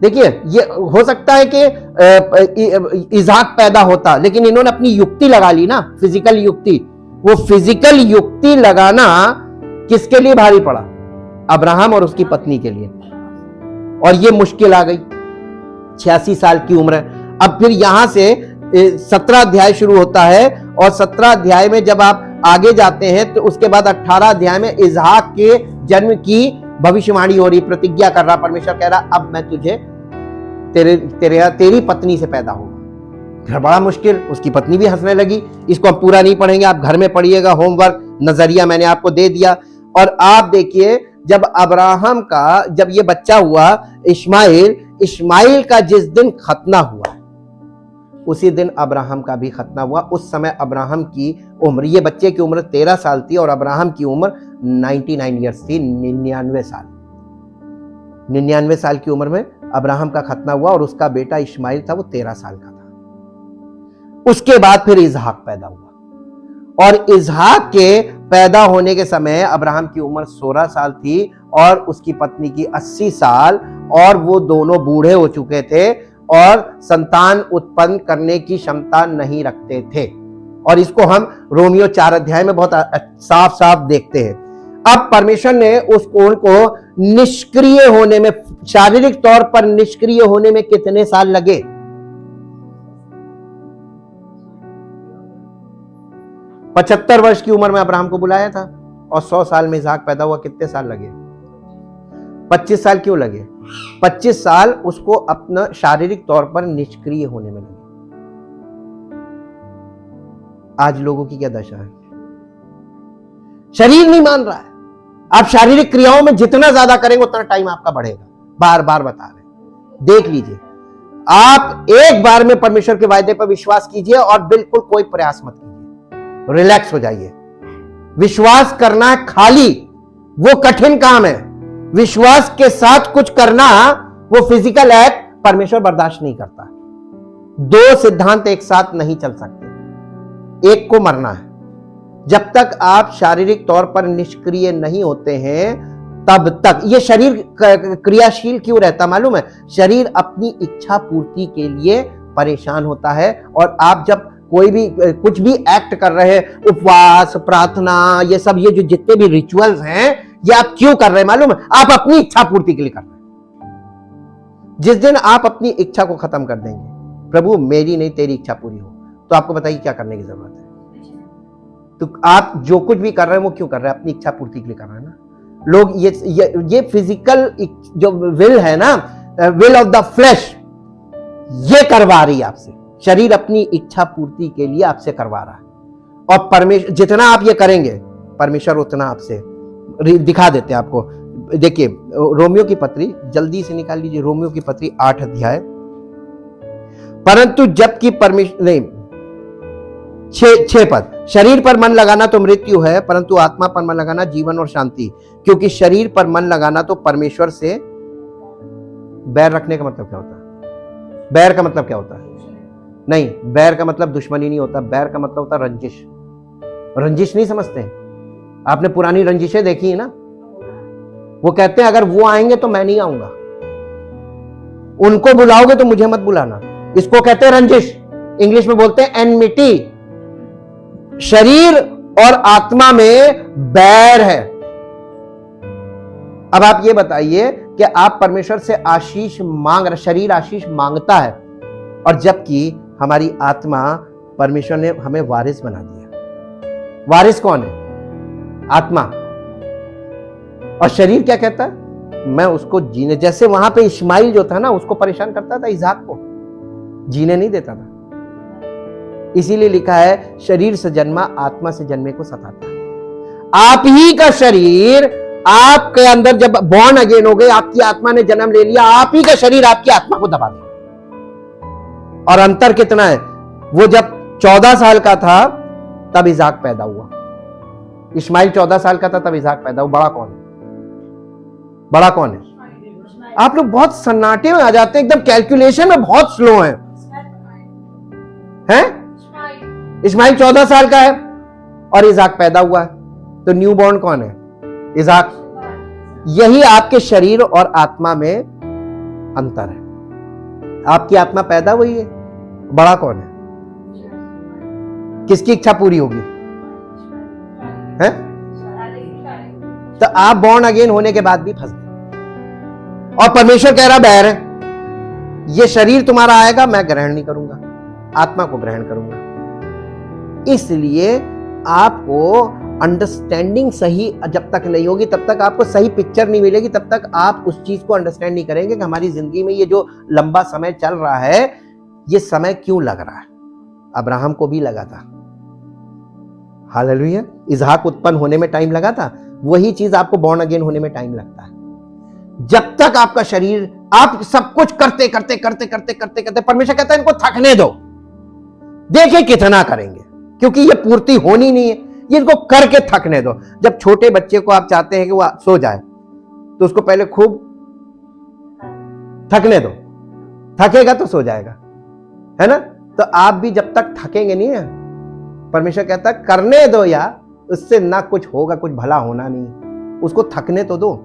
देखिए ये हो सकता है कि इज़हाक पैदा होता, लेकिन इन्होंने अपनी युक्ति लगा ली ना, फिजिकल युक्ति। वो फिजिकल युक्ति लगाना किसके लिए भारी पड़ा? अब्राहम और उसकी पत्नी के लिए। और ये मुश्किल आ गई। 86 साल की उम्र है। अब फिर यहां से 17 अध्याय शुरू होता है और 17 अध्याय में जब आप आगे जाते हैं तो उसके बाद 18 अध्याय में इज़हाक के जन्म की भविष्यवाणी हो रही, प्रतिज्ञा कर रहा परमेश्वर, कह रहा अब मैं तुझे तेरी पत्नी से पैदा होगा। फिर बड़ा मुश्किल, उसकी पत्नी भी हंसने लगी। इसको हम पूरा नहीं पढ़ेंगे, आप घर में पढ़िएगा, होमवर्क नजरिया मैंने आपको दे दिया। और आप देखिए जब अब्राहम का जब ये बच्चा हुआ इश्माएल का जिस दिन खतना हुआ उसी दिन अब्राहम का भी खतना हुआ। उस समय अब्राहम की उम्र, ये बच्चे की उम्र 13 साल थी और अब्राहम की उम्र 99 ईयर्स थी, 99 साल। 99 साल की उम्र में अब्राहम का खतना हुआ और उसका बेटा इश्माएल था, वो 13 साल का था। उसके बाद फिर इज़हाक पैदा हुआ और इज़हाक के पैदा होने के समय अब्राहम की उम्र 16 साल थी और उसकी पत्नी की 80 साल, और वो दोनों बूढ़े हो चुके थे और संतान उत्पन्न करने की क्षमता नहीं रखते थे। और इसको हम रोमियो 4 अध्याय में बहुत साफ साफ देखते हैं। अब परमेश्वर ने उस कोण को निष्क्रिय होने में, शारीरिक तौर पर निष्क्रिय होने में कितने साल लगे? 75 वर्ष की उम्र में अब्राहम को बुलाया था और 100 साल में इसहाक पैदा हुआ। कितने साल लगे? 25 साल क्यों लगे? 25 साल उसको अपना शारीरिक तौर पर निष्क्रिय होने में लगे। आज लोगों की क्या दशा है? शरीर नहीं मान रहा है। आप शारीरिक क्रियाओं में जितना ज्यादा करेंगे उतना टाइम आपका बढ़ेगा। बार बार बता रहे, देख लीजिए। आप एक बार में परमेश्वर के वायदे पर विश्वास कीजिए और बिल्कुल कोई प्रयास मत कीजिए, रिलैक्स हो जाइए। विश्वास करना खाली वो कठिन काम है। विश्वास के साथ कुछ करना वो फिजिकल एक्ट परमेश्वर बर्दाश्त नहीं करता। दो सिद्धांत एक साथ नहीं चल सकते, एक को मरना है। जब तक आप शारीरिक तौर पर निष्क्रिय नहीं होते हैं तब तक ये शरीर क्रियाशील क्यों रहता मालूम है? शरीर अपनी इच्छा पूर्ति के लिए परेशान होता है। और आप जब कोई भी कुछ भी एक्ट कर रहे हैं, उपवास, प्रार्थना, ये सब, ये जो जितने भी रिचुअल्स हैं, ये आप क्यों कर रहे हैं मालूम है? आप अपनी इच्छा पूर्ति के लिए कर रहे हैं। जिस दिन आप अपनी इच्छा को खत्म कर देंगे, प्रभु मेरी नहीं तेरी इच्छा पूरी हो, तो आपको बताइए क्या करने की जरूरत है? तो आप जो कुछ भी कर रहे हैं वो क्यों कर रहे हैं? अपनी इच्छा पूर्ति के लिए कर रहे हैं ना। लोग ये फिजिकल जो विल है ना, विल ऑफ द फ्लैश, ये करवा रही है आपसे। शरीर अपनी इच्छा पूर्ति के लिए आपसे करवा रहा है। और परमेश्वर जितना आप ये करेंगे, परमेश्वर उतना आपसे दिखा देते हैं आपको। देखिए रोमियो की पत्री, जल्दी से निकाल लीजिए, रोमियो की पत्री 8 अध्याय। परंतु जबकि परमेश्वर नहीं, 6 पद, शरीर पर मन लगाना तो मृत्यु है, परंतु आत्मा पर मन लगाना जीवन और शांति। क्योंकि शरीर पर मन लगाना तो परमेश्वर से बैर रखने का मतलब क्या होता है? बैर का मतलब क्या होता है? नहीं, बैर का मतलब दुश्मनी नहीं होता। बैर का मतलब होता रंजिश। रंजिश नहीं समझते? आपने पुरानी रंजिशें देखी है ना? वो कहते हैं अगर वो आएंगे तो मैं नहीं आऊंगा, उनको बुलाओगे तो मुझे मत बुलाना। इसको कहते हैं रंजिश, इंग्लिश में बोलते हैं एनमिटी। शरीर और आत्मा में बैर है। अब आप ये बताइए कि आप परमेश्वर से आशीष मांग रहे, शरीर आशीष मांगता है, और जबकि हमारी आत्मा, परमेश्वर ने हमें वारिस बना दिया। वारिस कौन है? आत्मा। और शरीर क्या कहता है? मैं उसको जीने, जैसे वहां पे इस्माइल जो था ना, उसको परेशान करता था, इसहाक को जीने नहीं देता था। इसीलिए लिखा है शरीर से जन्मा आत्मा से जन्मे को सताता है। आप ही का शरीर आपके अंदर जब बॉर्न अगेन हो गए, आपकी आत्मा ने जन्म ले लिया, आप ही का शरीर आपकी आत्मा को दबा देगा। और अंतर कितना है? वो जब 14 साल का था तब इसहाक पैदा हुआ। इस्माइल 14 साल का था तब इसहाक पैदा हुआ। बड़ा कौन है? बड़ा कौन है? आप लोग बहुत सन्नाटे में आ जाते हैं, एकदम कैलकुलेशन में बहुत स्लो हैं। इस्माइल 14 साल का है और इसहाक पैदा हुआ है, तो न्यू बॉर्न कौन है? इसहाक। यही आपके शरीर और आत्मा में अंतर है। आपकी आत्मा पैदा हुई है, बड़ा कौन है? किसकी इच्छा पूरी होगी? है? तो आप बॉर्न अगेन होने के बाद भी फंस गए। और परमेश्वर कह रहा बैर है, ये शरीर तुम्हारा आएगा, मैं ग्रहण नहीं करूंगा, आत्मा को ग्रहण करूंगा। इसलिए आपको अंडरस्टैंडिंग सही जब तक नहीं होगी, तब तक आपको सही पिक्चर नहीं मिलेगी, तब तक आप उस चीज को अंडरस्टैंड नहीं करेंगे कि हमारी जिंदगी में ये जो लंबा समय चल रहा है, ये समय क्यों लग रहा है। अब्राहम को भी लगा था, हालेलुया। इसहाक उत्पन्न होने में टाइम लगा था, वही चीज आपको बॉर्न अगेन होने में टाइम लगता है। जब तक आपका शरीर, आप सब कुछ करते करते करते करते करते करते, परमेश्वर कहता है इनको थकने दो, देखे कितना करेंगे, क्योंकि ये पूर्ति होनी नहीं है, ये इनको करके थकने दो। जब छोटे बच्चे को आप चाहते हैं कि वो सो जाए, तो उसको पहले खूब थकने दो, थकेगा तो सो जाएगा, है ना? तो आप भी जब तक थकेंगे नहीं है, परमेश्वर कहता है करने दो यार, उससे ना कुछ होगा, कुछ भला होना नहीं, उसको थकने तो दो।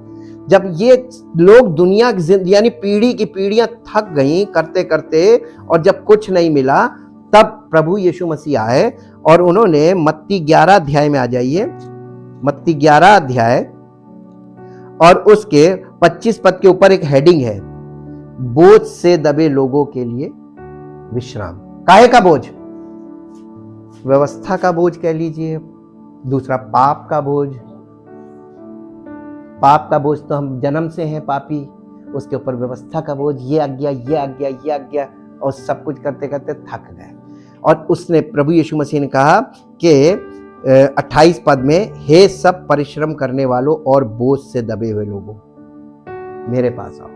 जब ये लोग दुनिया यानी पीढ़ी की पीढ़ियां थक गई करते करते, और जब कुछ नहीं मिला, तब प्रभु यीशु मसीह आए और उन्होंने मत्ती 11 अध्याय में आ जाइए, मत्ती 11 अध्याय और उसके 25 पद के ऊपर एक हेडिंग है, बोझ से दबे लोगों के लिए विश्राम। काहे का बोझ? व्यवस्था का बोझ कह लीजिए, दूसरा पाप का बोझ। पाप का बोझ तो हम जन्म से हैं पापी, उसके ऊपर व्यवस्था का बोझ, ये आज्ञा ये आज्ञा ये आज्ञा, और सब कुछ करते करते थक गए। और उसने प्रभु यीशु मसीह ने कहा कि 28 पद में, हे सब परिश्रम करने वालों और बोझ से दबे हुए लोगों, मेरे पास आओ।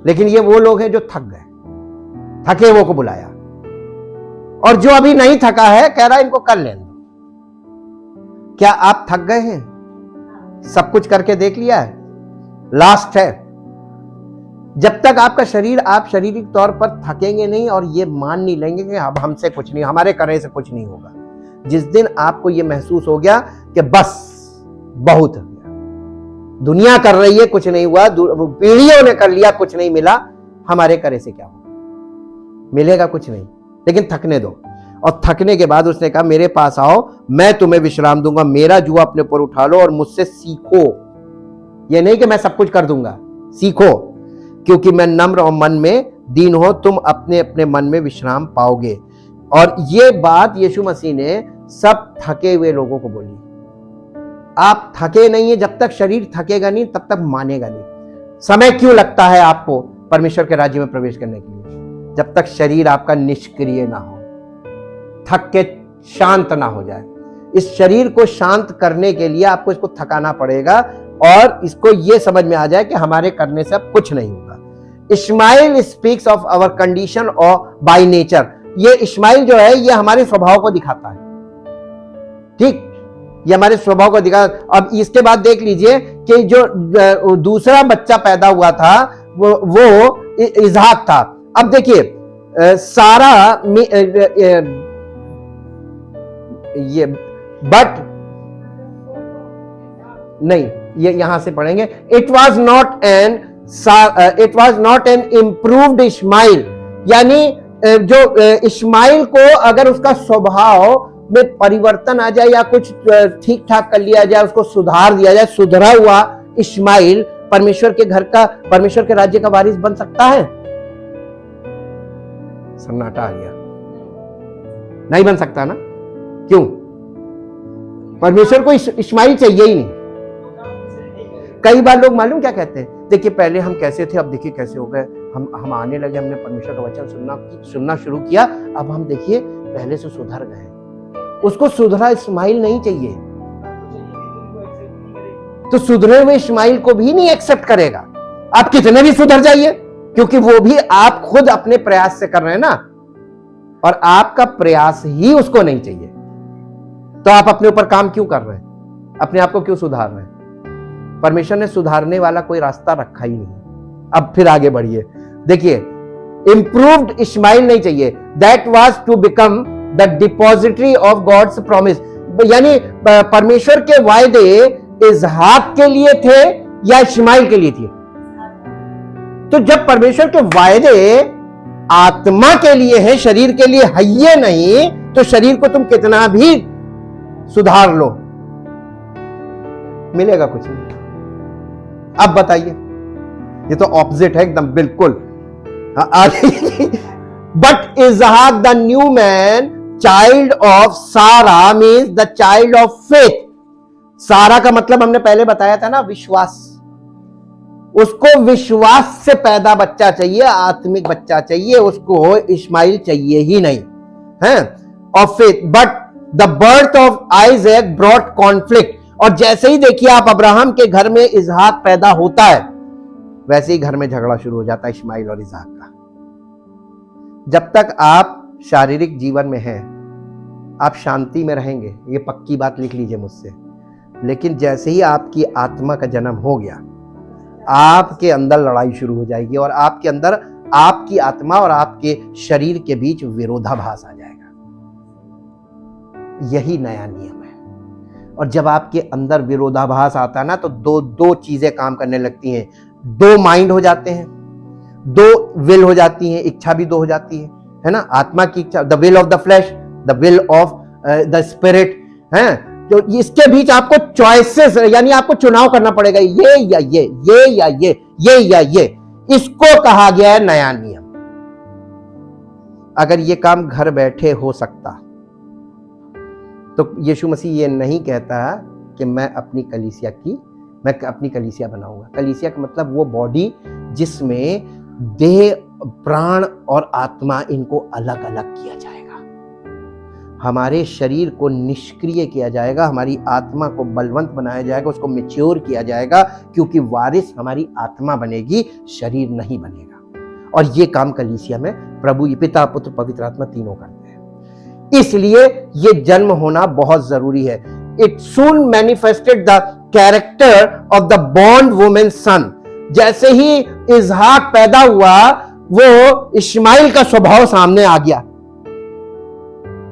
लेकिन ये वो लोग हैं जो थक गए, थके वो को बुलाया, और जो अभी नहीं थका है कह रहा है इनको कर लेने दो। क्या आप थक गए हैं? सब कुछ करके देख लिया है, लास्ट है। जब तक आपका शरीर, आप शारीरिक तौर पर थकेंगे नहीं और ये मान नहीं लेंगे कि अब हमसे कुछ नहीं, हमारे करने से कुछ नहीं होगा, जिस दिन आपको ये महसूस हो गया कि बस बहुत हो गया, दुनिया कर रही है कुछ नहीं हुआ, पीढ़ियों ने कर लिया कुछ नहीं मिला, हमारे करे से क्या होगा? मिलेगा कुछ नहीं, लेकिन थकने दो। और थकने के बाद उसने कहा मेरे पास आओ, मैं तुम्हें विश्राम दूंगा, मेरा जुआ अपने ऊपर उठा लो और मुझसे सीखो। ये नहीं कि मैं सब कुछ कर दूंगा, सीखो, क्योंकि मैं नम्र और मन में दीन हो, तुम अपने अपने मन में विश्राम पाओगे। और ये बात यीशु मसीह ने सब थके हुए लोगों को बोली। आप थके नहीं है, जब तक शरीर थकेगा नहीं तब तक मानेगा नहीं। समय क्यों लगता है आपको परमेश्वर के राज्य में प्रवेश करने के लिए? जब तक शरीर आपका निष्क्रिय ना हो, थक के शांत ना हो जाए। इस शरीर को शांत करने के लिए आपको इसको थकाना पड़ेगा और इसको यह समझ में आ जाए कि हमारे करने से अब कुछ नहीं होगा। Ishmael speaks of our condition और बाय नेचर। ये इश्माइल जो है ये हमारे स्वभाव को दिखाता है, ठीक, ये हमारे स्वभाव को दिखा। अब इसके बाद देख लीजिए कि जो दूसरा बच्चा पैदा हुआ था वो इसहाक था। अब देखिए सारा ये बट नहीं, ये यहां से पढ़ेंगे, it was not an improved Ishmael, यानी जो इश्माइल को अगर उसका स्वभाव में परिवर्तन आ जाए या कुछ ठीक ठाक कर लिया जाए, उसको सुधार दिया जाए, सुधरा हुआ इश्माइल परमेश्वर के घर का, परमेश्वर के राज्य का वारिस बन सकता है? सन्नाटा आ गया, नहीं बन सकता ना। क्यों? परमेश्वर को इश्माइल चाहिए ही नहीं। कई बार लोग मालूम क्या कहते हैं, देखिए पहले हम कैसे थे, अब देखिए कैसे हो गए, हम आने लगे, हमने परमेश्वर का वचन सुनना शुरू किया, अब हम देखिए पहले से सुधर गए। उसको सुधरा इस्माइल नहीं चाहिए, तो सुधरे हुए इस्माइल को भी नहीं एक्सेप्ट करेगा। आप कितने भी सुधर जाइए, क्योंकि वो भी आप खुद अपने प्रयास से कर रहे हैं ना, और आपका प्रयास ही उसको नहीं चाहिए। तो आप अपने ऊपर काम क्यों कर रहे हैं? अपने आप को क्यों सुधार रहे हैं? परमेश्वर ने सुधारने वाला कोई रास्ता रखा ही नहीं। अब फिर आगे बढ़िए, देखिए इंप्रूव्ड इश्माइल नहीं चाहिए। That was to become the depository of God's promise, यानी परमेश्वर के वायदे इसहाक के लिए थे या इश्माइल के लिए थे? तो जब परमेश्वर के वायदे आत्मा के लिए है, शरीर के लिए है ये नहीं, तो शरीर को तुम कितना भी सुधार लो, मिलेगा कुछ नहीं। अब बताइए, ये तो ऑपोजिट है एकदम, बिल्कुल। बट इसहाक the new man child of Sarah means the child of faith. सारा का मतलब हमने पहले बताया था ना, विश्वास। उसको विश्वास से पैदा बच्चा चाहिए, आत्मिक बच्चा चाहिए, उसको इश्माइल चाहिए ही नहीं है। Of faith, but the birth of Isaac brought conflict. और जैसे ही देखिए आप अब्राहम के घर में इसहाक पैदा होता है, वैसे ही घर में झगड़ा शुरू हो जाता है इश्माइल और इसहाक का। जब तक आप शारीरिक जीवन में हैं, आप शांति में रहेंगे, ये पक्की बात लिख लीजिए मुझसे। लेकिन जैसे ही आपकी आत्मा का जन्म हो गया, आपके अंदर लड़ाई शुरू हो जाएगी और आपके अंदर, आपकी आत्मा और आपके शरीर के बीच विरोधाभास आ जाएगा। यही नया नियम है। और जब आपके अंदर विरोधाभास आता है ना, तो दो चीजें काम करने लगती हैं। दो माइंड हो जाते हैं, दो विल हो जाती हैं, इच्छा भी दो हो जाती है ना। आत्मा की इच्छा, the will of the flash, the will of the spirit है। तो इसके बीच आपको चॉइसेस यानी आपको चुनाव करना पड़ेगा, ये या ये या ये या ये। इसको कहा गया है नया नियम। अगर ये काम घर बैठे हो सकता तो यीशु मसीह ये नहीं कहता कि मैं अपनी कलीसिया बनाऊंगा। कलीसिया का मतलब वो बॉडी जिसमें देह, प्राण और आत्मा इनको अलग अलग किया जाएगा। हमारे शरीर को निष्क्रिय किया जाएगा, हमारी आत्मा को बलवंत बनाया जाएगा, उसको मैच्योर किया जाएगा, क्योंकि वारिस हमारी आत्मा बनेगी, शरीर नहीं बनेगा। और ये काम कलीसिया में प्रभु पिता, पुत्र, पवित्र आत्मा तीनों करते हैं। इसलिए ये जन्म होना बहुत जरूरी है। It soon manifested the character of the born women son. जैसे ही इसहाक पैदा हुआ, वो इस्माइल का स्वभाव सामने आ गया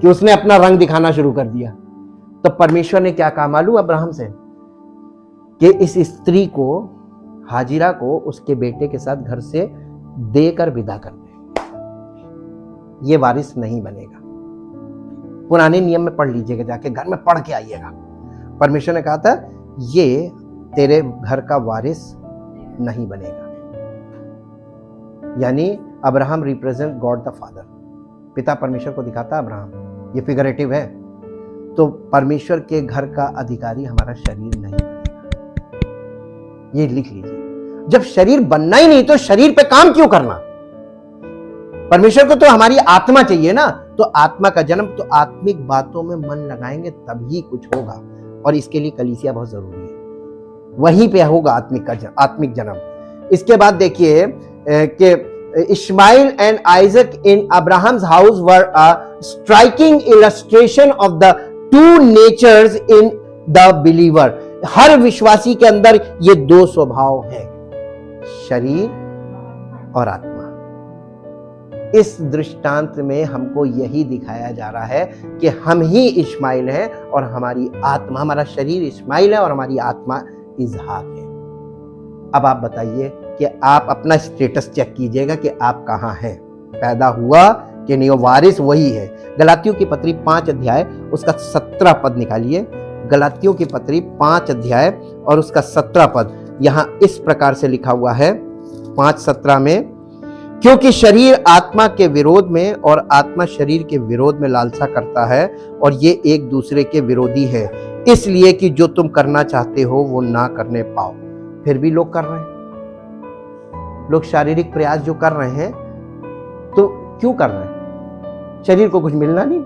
कि उसने अपना रंग दिखाना शुरू कर दिया। तो परमेश्वर ने क्या कहा मालूम अब्राहम से, कि इस स्त्री को, हाजिरा को, उसके बेटे के साथ घर से देकर विदा कर दे, ये वारिस नहीं बनेगा। पुराने नियम में पढ़ लीजिएगा, जाके घर में पढ़ के आइएगा। परमेश्वर ने कहा था ये तेरे घर का वारिस नहीं बनेगा। यानी Abraham represent God the father, पिता परमेश्वर को दिखाता अब्राहम, ये फिगरेटिव है। तो परमेश्वर के घर का अधिकारी हमारा शरीर नहीं बनेगा, ये लिख लीजिए। जब शरीर बनना ही नहीं तो शरीर पे काम क्यों करना? परमेश्वर को तो हमारी आत्मा चाहिए ना। तो आत्मा का जन्म, तो आत्मिक बातों में मन लगाएंगे तभी कुछ होगा, और इसके लिए कलीसिया बहुत जरूरी है। वहीं पे होगा आत्मिक जन्म। इसके बाद देखिए कि Ishmael and Isaac in Abraham's house were a striking illustration of the two natures in the believer. हर विश्वासी के अंदर ये दो स्वभाव हैं, शरीर और आत्मा। इस दृष्टांत में हमको यही दिखाया जा रहा है कि हम ही इस्माइल हैं और हमारी आत्मा, हमारा शरीर इस्माइल है और हमारी आत्मा इसहाक है। अब आप बताइए कि आप अपना स्टेटस चेक कीजिएगा कि आप कहां हैं, पैदा हुआ कि नहीं, वारिस वही है। गलातियों की पत्री 5 अध्याय उसका 17 पद निकालिए। गलातियों की पत्री 5 अध्याय और उसका 17 पद यहां इस प्रकार से लिखा हुआ है 5:17 में, क्योंकि शरीर आत्मा के विरोध में और आत्मा शरीर के विरोध में लालसा करता है, और ये एक दूसरे के विरोधी है, इसलिए कि जो तुम करना चाहते हो वो ना करने पाओ। फिर भी लोग कर रहे हैं। लोग शारीरिक प्रयास जो कर रहे हैं, तो क्यों कर रहे हैं? शरीर को कुछ मिलना नहीं,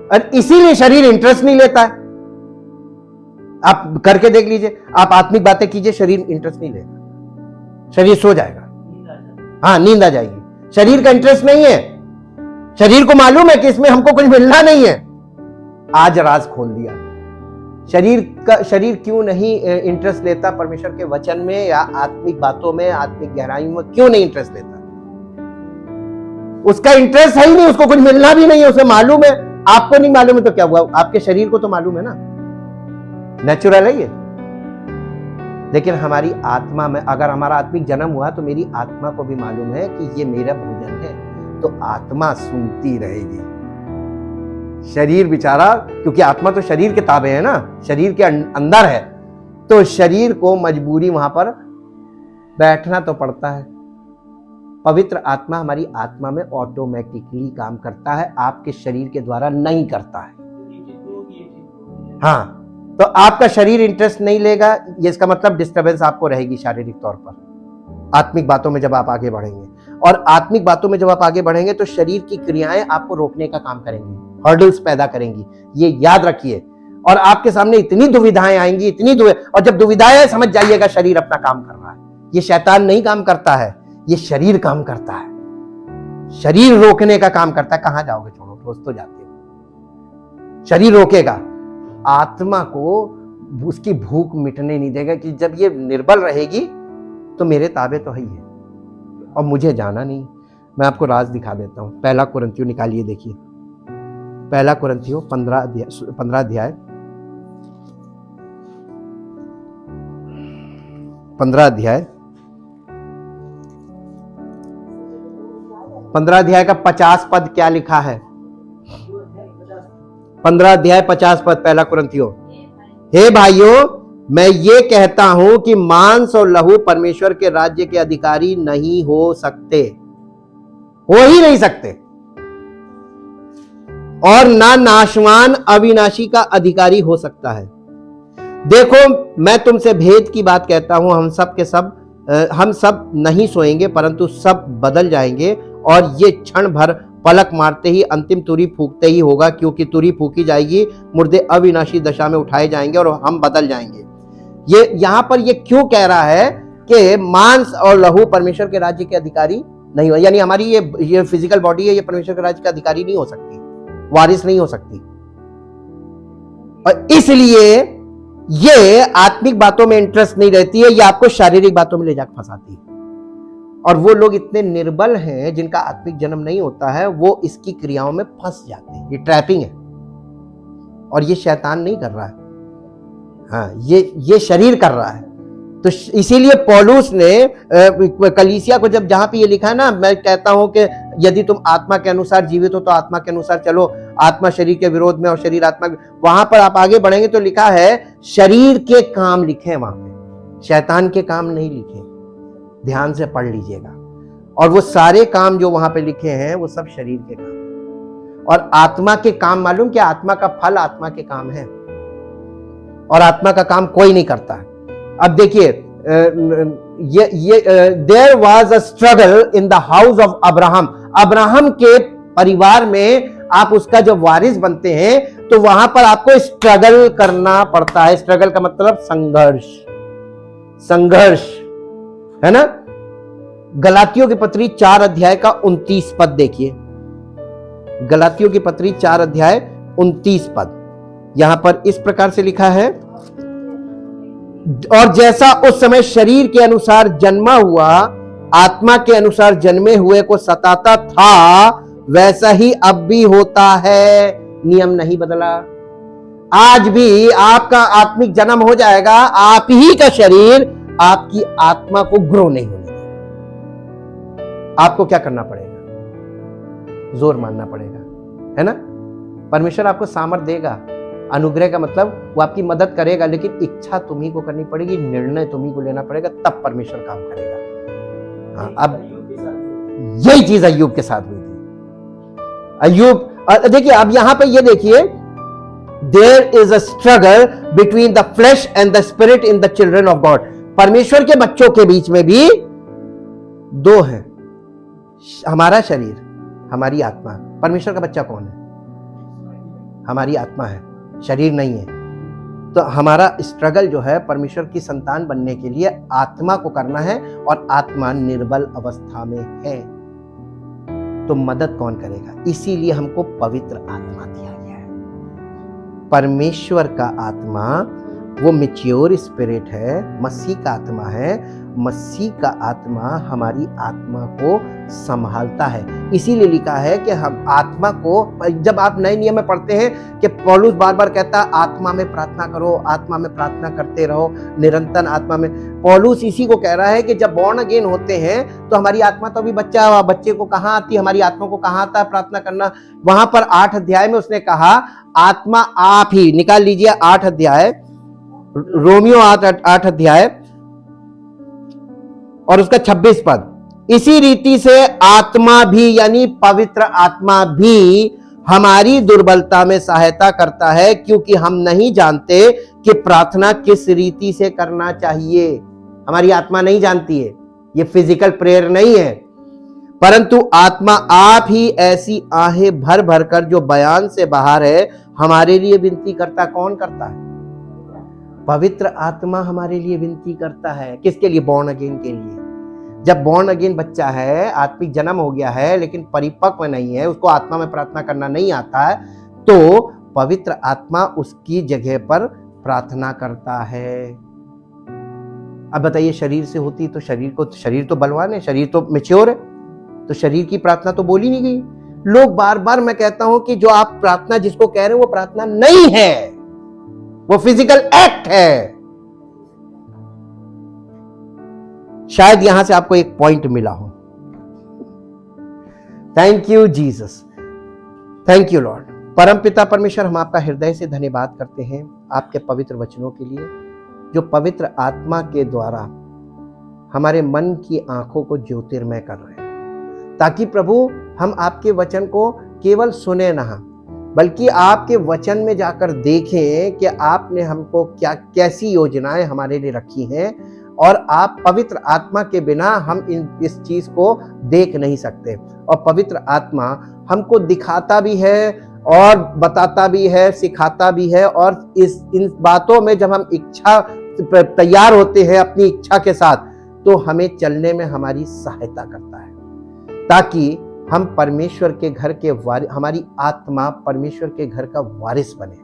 और इसीलिए शरीर इंटरेस्ट नहीं लेता है। आप करके देख लीजिए, आप आत्मिक बातें कीजिए, शरीर इंटरेस्ट नहीं लेगा, शरीर सो जाएगा। हाँ, नींद आ जाएगी। शरीर का इंटरेस्ट नहीं है। शरीर को मालूम है कि इसमें हमको कुछ मिलना नहीं है। आज राज खोल दिया। शरीर क्यों नहीं इंटरेस्ट लेता परमेश्वर के वचन में या आत्मिक बातों में, आत्मिक गहराइयों में क्यों नहीं इंटरेस्ट लेता? उसका इंटरेस्ट है ही नहीं, उसको कुछ मिलना भी नहीं है। उसे मालूम है, आपको नहीं मालूम है तो क्या हुआ? आपके शरीर को तो मालूम है ना, नेचुरल है ये। लेकिन हमारी आत्मा में, अगर हमारा आत्मिक जन्म हुआ तो मेरी आत्मा को भी मालूम है कि ये मेरा भोजन है, तो आत्मा सुनती रहेगी। शरीर बेचारा, क्योंकि आत्मा तो शरीर के ताबे है ना, शरीर के अंदर है, तो शरीर को मजबूरी वहां पर बैठना तो पड़ता है। पवित्र आत्मा हमारी आत्मा में ऑटोमेटिकली काम करता है, आपके शरीर के द्वारा नहीं करता है। हाँ, तो आपका शरीर इंटरेस्ट नहीं लेगा, ये इसका मतलब डिस्टर्बेंस आपको रहेगी शारीरिक तौर पर आत्मिक बातों में जब आप आगे बढ़ेंगे। और आत्मिक बातों में जब आप आगे बढ़ेंगे तो शरीर की क्रियाएं आपको रोकने का काम करेंगी, हर्डल्स पैदा करेंगी, ये याद रखिए। और आपके सामने इतनी दुविधाएं आएंगी, और जब दुविधाएं, समझ जाइएगा शरीर अपना काम कर रहा है। ये शैतान नहीं काम करता है, ये शरीर काम करता है। शरीर रोकने का काम करता है। कहां जाओगे? छोड़ो, रोज तो जाते हो। शरीर रोकेगा, आत्मा को उसकी भूख मिटने नहीं देगा कि जब ये निर्बल रहेगी तो मेरे ताबे तो है ही है और मुझे जाना नहीं। मैं आपको राज दिखा देता हूं। 1 कुरिन्थियों निकालिए, देखिए 1 कुरिन्थियों 15 अध्याय 15 अध्याय का 50 पद क्या लिखा है? 15 अध्याय 50 पद, पहला कुरिन्थियों। हे भाइयों, मैं ये कहता हूं कि मांस और लहू परमेश्वर के राज्य के अधिकारी नहीं हो सकते, हो ही नहीं सकते, और ना नाशवान अविनाशी का अधिकारी हो सकता है। देखो, मैं तुमसे भेद की बात कहता हूं, हम सब नहीं सोएंगे, परंतु सब बदल जाएंगे, और ये क्षण भर पलक मारते ही अंतिम तुरी फूंकते ही होगा, क्योंकि तुरी फूंकी जाएगी, मुर्दे अविनाशी दशा में उठाए जाएंगे और हम बदल जाएंगे। ये यहां पर ये क्यों कह रहा है कि मांस और लहू परमेश्वर के राज्य के अधिकारी नहीं हो, यानी हमारी ये फिजिकल बॉडी है, ये परमेश्वर के राज्य का अधिकारी नहीं हो सकती, वारिस नहीं हो सकती। और इसलिए ये आत्मिक बातों में इंटरेस्ट नहीं रहती है, ये आपको शारीरिक बातों में ले जाकर फंसाती है। और वो लोग इतने निर्बल हैं जिनका आत्मिक जन्म नहीं होता है, वो इसकी क्रियाओं में फंस जाते हैं। ये ट्रैपिंग है, और ये शैतान नहीं कर रहा है, हाँ, ये शरीर कर रहा है। तो इसीलिए पौलुस ने कलीसिया को, जब जहां पे ये लिखा है ना, मैं कहता हूं कि यदि तुम आत्मा के अनुसार जीवित हो तो आत्मा के अनुसार चलो, आत्मा शरीर के विरोध में और शरीर आत्मा, वहां पर आप आगे बढ़ेंगे तो लिखा है शरीर के काम लिखे हैं वहां पे, शैतान के काम नहीं लिखे। ध्यान से पढ़ लीजिएगा। और वो सारे काम जो वहां पे लिखे हैं वो सब शरीर के काम, और आत्मा के काम मालूम क्या? आत्मा का फल आत्मा के काम है, और आत्मा का काम कोई नहीं करता है। अब देखिए, there was a struggle in the house of Abraham. Abraham के परिवार में आप उसका जब वारिस बनते हैं तो वहां पर आपको स्ट्रगल करना पड़ता है। स्ट्रगल का मतलब संघर्ष है ना। गलातियों की पत्री 4 अध्याय का 29 पद देखिए। गलातियों की पत्री 4 अध्याय 29 पद, यहां पर इस प्रकार से लिखा है, और जैसा उस समय शरीर के अनुसार जन्मा हुआ आत्मा के अनुसार जन्मे हुए को सताता था, वैसा ही अब भी होता है। नियम नहीं बदला। आज भी आपका आत्मिक जन्म हो जाएगा, आप ही का शरीर आपकी आत्मा को ग्रो नहीं होने देगा। आपको क्या करना पड़ेगा? जोर मानना पड़ेगा, है ना। परमेश्वर आपको सामर्थ देगा। अनुग्रह का मतलब वो आपकी मदद करेगा, लेकिन इच्छा तुम्ही को करनी पड़ेगी, निर्णय तुम्ही को लेना पड़ेगा, तब परमेश्वर काम करेगा। हाँ, अब यही चीज अय्यूब के साथ हुई थी। अय्यूब, देखिए अब यहां पे ये देखिए, there is a struggle between the flesh and the spirit in the children of God. परमेश्वर के बच्चों के बीच में भी दो हैं, हमारा शरीर, हमारी आत्मा। परमेश्वर का बच्चा कौन है? हमारी आत्मा है, शरीर नहीं है। तो हमारा स्ट्रगल जो है परमेश्वर की संतान बनने के लिए आत्मा को करना है, और आत्मा निर्बल अवस्था में है, तो मदद कौन करेगा? इसीलिए हमको पवित्र आत्मा दिया गया है। परमेश्वर का आत्मा वो मैच्योर स्पिरिट है, मसीह का आत्मा है। मसीह का आत्मा हमारी आत्मा को संभालता है। इसीलिए लिखा है कि हम आत्मा को, जब आप नए नियम में पढ़ते हैं कि पौलुस बार बार कहता है आत्मा में प्रार्थना करो, आत्मा में प्रार्थना करते रहो, निरंतर आत्मा में। पौलुस इसी को कह रहा है कि जब बॉर्न अगेन होते हैं तो हमारी आत्मा तो अभी बच्चा, बच्चे को कहाँ आती है, हमारी आत्मा को कहाँ आता है प्रार्थना करना। वहां पर 8 अध्याय में उसने कहा आत्मा आप ही, निकाल लीजिए 8 अध्याय, रोमियो 8 अध्याय और उसका 26 पद। इसी रीति से आत्मा भी, यानी पवित्र आत्मा भी हमारी दुर्बलता में सहायता करता है, क्योंकि हम नहीं जानते कि प्रार्थना किस रीति से करना चाहिए। हमारी आत्मा नहीं जानती है, ये फिजिकल प्रेयर नहीं है, परंतु आत्मा आप ही ऐसी आहें भर भर कर जो बयान से बाहर है हमारे लिए विनती करता। कौन करता है? पवित्र आत्मा हमारे लिए विनती करता है। किसके लिए? बॉर्न अगेन के लिए। जब बॉर्न अगेन बच्चा है, आत्मिक जन्म हो गया है, लेकिन परिपक्व नहीं है, उसको आत्मा में प्रार्थना करना नहीं आता है, तो पवित्र आत्मा उसकी जगह पर प्रार्थना करता है। अब बताइए, शरीर से होती तो शरीर तो बलवान है, शरीर तो मैच्योर है, तो शरीर की प्रार्थना तो बोली नहीं गई। लोग बार बार, मैं कहता हूं कि जो आप प्रार्थना जिसको कह रहे हो वो प्रार्थना नहीं है, वो फिजिकल एक्ट है। शायद यहां से आपको एक पॉइंट मिला हो। Thank you Jesus, thank you Lord. परम पिता परमेश्वर, हम आपका हृदय से धन्यवाद करते हैं आपके पवित्र वचनों के लिए, जो पवित्र आत्मा के द्वारा हमारे मन की आंखों को ज्योतिर्मय कर रहे हैं, ताकि प्रभु हम आपके वचन को केवल सुने ना, बल्कि आपके वचन में जाकर देखें कि आपने हमको क्या कैसी योजनाएं हमारे लिए रखी हैं, और आप पवित्र आत्मा के बिना हम इस चीज को देख नहीं सकते। और पवित्र आत्मा हमको दिखाता भी है और बताता भी है, सिखाता भी है, और इन बातों में जब हम इच्छा तैयार होते हैं अपनी इच्छा के साथ, तो हमें चलने में हमारी सहायता करता है, ताकि हम परमेश्वर के घर के हमारी आत्मा परमेश्वर के घर का वारिस बने,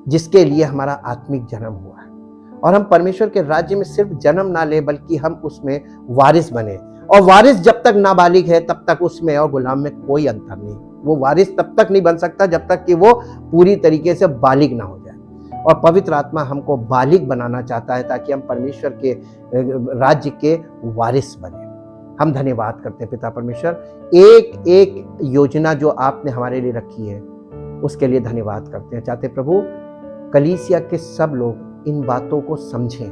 जिसके लिए हमारा आत्मिक जन्म हुआ है, और हम परमेश्वर के राज्य में सिर्फ जन्म ना ले, बल्कि हम उसमें वारिस बने। और वारिस जब तक नाबालिग है तब तक उसमें और गुलाम में कोई अंतर नहीं। वो वारिस तब तक नहीं बन सकता जब तक कि वो पूरी तरीके से बालिग ना हो जाए। और पवित्र आत्मा हमको बालिग बनाना चाहता है, ताकि हम परमेश्वर के राज्य के वारिस बने। हम धन्यवाद करते हैं पिता परमेश्वर, एक एक योजना जो आपने हमारे लिए रखी है उसके लिए धन्यवाद करते हैं। चाहते प्रभु कलीसिया के सब लोग इन बातों को समझें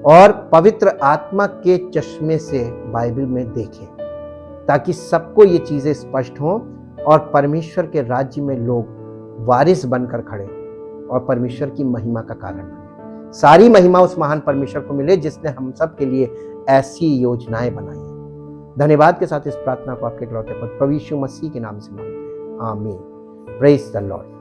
और पवित्र आत्मा के चश्मे से बाइबल में देखें, ताकि सबको ये चीजें स्पष्ट हों और परमेश्वर के राज्य में लोग वारिस बनकर खड़े और परमेश्वर की महिमा का कारण बने। सारी महिमा उस महान परमेश्वर को मिले जिसने हम सब के लिए ऐसी योजनाएं बनाई हैं। धन्यवाद के साथ इस प्रार्थना को आपके इकलौते पुत्र प्रभु यीशु मसीह के नाम से मांगते हैं, आमीन। Praise the Lord.